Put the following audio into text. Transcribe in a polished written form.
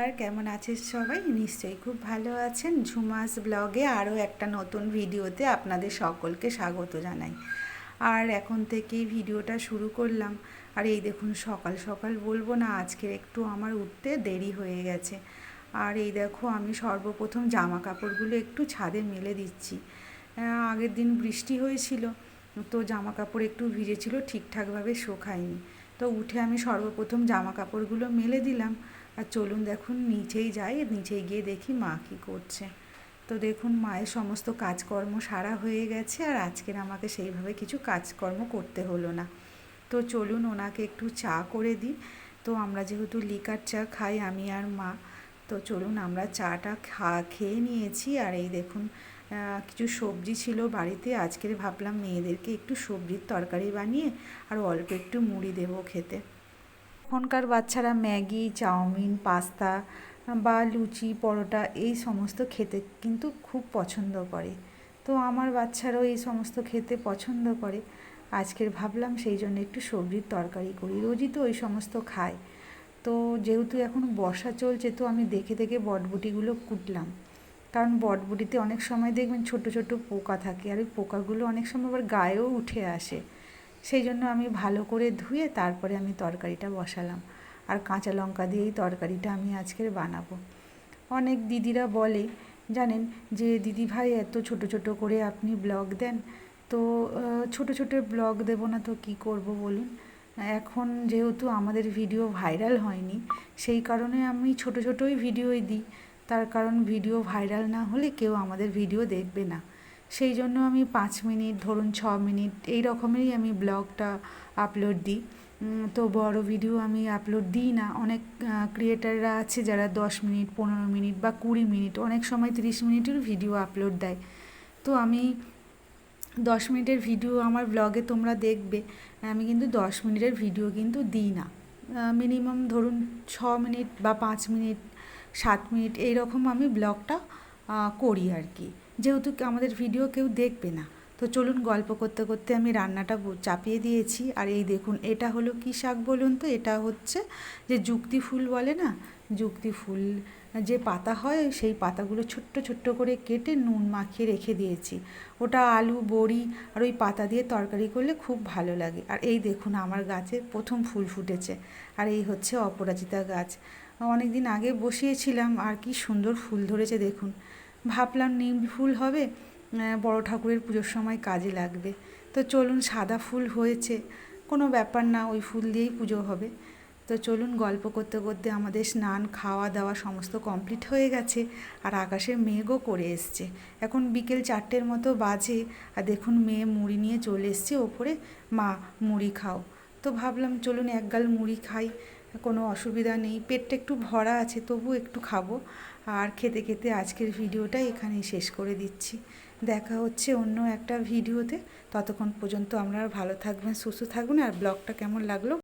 নমস্কার, কেমন আছেন সবাই? নিশ্চয়ই খুব ভালো আছেন। ঝুমাস ব্লগে আরও একটা নতুন ভিডিওতে আপনাদের সকলকে স্বাগত জানাই। আর এখন থেকেই ভিডিওটা শুরু করলাম। আর এই দেখুন, সকাল সকাল বলবো না, আজকে একটু আমার উঠতে দেরি হয়ে গেছে। আর এই দেখো, আমি সর্বপ্রথম জামা কাপড়গুলো একটু ছাদে মেলে দিচ্ছি। আগের দিন বৃষ্টি হয়েছিল, তো জামা কাপড় একটু ভিজেছিল, ঠিকঠাকভাবে শোকায়নি। তো উঠে আমি সর্বপ্রথম জামা কাপড়গুলো মেলে দিলাম। আর চলুন দেখুন, নিচেই যাই, নিচেই গিয়ে দেখি মা কী করছে। তো দেখুন, মায়ের সমস্ত কাজকর্ম সারা হয়ে গেছে, আর আজকের আমাকে সেইভাবে কিছু কাজকর্ম করতে হলো না। তো চলুন ওনাকে একটু চা করে দিই। তো আমরা যেহেতু লিকার চা খাই আমি আর মা, তো চলুন আমরা চাটা খেয়ে নিয়েছি। আর এই দেখুন, কিছু সবজি ছিল বাড়িতে, আজকের ভাবলাম মেয়েদেরকে একটু সবজির তরকারি বানিয়ে আর অল্প একটু মুড়ি দেবো খেতে। এখনকার বাচ্চারা ম্যাগি, চাউমিন, পাস্তা বা লুচি, পরোটা এই সমস্ত খেতে কিন্তু খুব পছন্দ করে। তো আমার বাচ্চারাও এই সমস্ত খেতে পছন্দ করে। আজকের ভাবলাম সেই জন্য একটু সবজির তরকারি করি, রোজই তো ওই সমস্ত খায়। তো যেহেতু এখন বর্ষা চলছে, তো আমি দেখে দেখে বটবটিগুলো কুটলাম। কারণ বটবটিতে অনেক সময় দেখবেন ছোট ছোট পোকা থাকে, আর ওই পোকাগুলো অনেক সময় আবার গায়েও উঠে আসে। সেই জন্য আমি ভালো করে ধুয়ে তারপরে আমি তরকারিটা বসালাম। আর কাঁচা লঙ্কা দিয়েই তরকারিটা আমি আজকের বানাবো। অনেক দিদিরা বলে, জানেন, যে দিদিভাই এত ছোট ছোট করে আপনি ব্লগ দেন। তো ছোট ছোট ব্লগ দেবো না তো কী করব বলুন। এখন যেহেতু আমাদের ভিডিও ভাইরাল হয়নি, সেই কারণে আমি ছোট ছোটোই ভিডিওই দিই। তার কারণ ভিডিও ভাইরাল না হলে কেউ আমাদের ভিডিও দেখবে না। সেই জন্য আমি 5 মিনিট, ধরুন 6 মিনিট এই রকমেরই আমি ব্লগটা আপলোড দিই। তো বড় ভিডিও আমি আপলোড দিই না। অনেক ক্রিয়েটাররা আছে যারা 10 মিনিট, 15 মিনিট বা 20 মিনিট, অনেক সময় 30 মিনিটের ভিডিও আপলোড দেয়। তো আমি 10 মিনিটের ভিডিও আমার ব্লগে তোমরা দেখবে, আমি কিন্তু 10 মিনিটের ভিডিও কিন্তু দিই না। মিনিমাম ধরুন 6 মিনিট বা 5 মিনিট, 7 মিনিট এই রকম আমি ব্লগটা করি আর কি, যেহেতু আমাদের ভিডিও কেউ দেখবে না। তো চলুন, গল্প করতে করতে আমি রান্নাটা চাপিয়ে দিয়েছি। আর এই দেখুন, এটা হলো কী শাক বলুন তো? এটা হচ্ছে যে যুক্তি ফুল বলে না, যুক্তি ফুল যে পাতা হয়, সেই পাতাগুলো ছোট্ট ছোট্ট করে কেটে নুন মাখিয়ে রেখে দিয়েছি। ওটা আলু, বড়ি আর ওই পাতা দিয়ে তরকারি করলে খুব ভালো লাগে। আর এই দেখুন, আমার গাছে প্রথম ফুল ফুটেছে। আর এই হচ্ছে অপরাজিতা গাছ, অনেক দিন আগে বসিয়েছিলাম, আর কি সুন্দর ফুল ধরেছে দেখুন। ভাবলাম নিম ফুল হবে, বড় ঠাকুরের পুজোর সময় কাজে লাগবে। তো চলুন, সাদা ফুল হয়েছে, কোনো ব্যাপার না, ওই ফুল দিয়েই পুজো হবে। তো চলুন, গল্প করতে করতে আমাদের স্নান, খাওয়া দাওয়া সমস্ত কমপ্লিট হয়ে গেছে। আর আকাশে মেঘও করে এসছে। এখন বিকেল 4টের মতো বাজে। আর দেখুন, মেয়ে মুড়ি নিয়ে চলে এসছে ওপরে, মা মুড়ি খাও। তো ভাবলাম চলুন এক গাল মুড়ি খাই, কোনো অসুবিধা নেই, পেটটা একটু ভরা আছে, তবু একটু খাবো। আর খেতে খেতে আজকের ভিডিওটা এখানেই শেষ করে দিচ্ছি। দেখা হচ্ছে অন্য একটা ভিডিওতে। ততক্ষণ পর্যন্ত আপনারা ভালো থাকবেন, সুস্থ থাকবেন। আর ব্লগটা কেমন লাগলো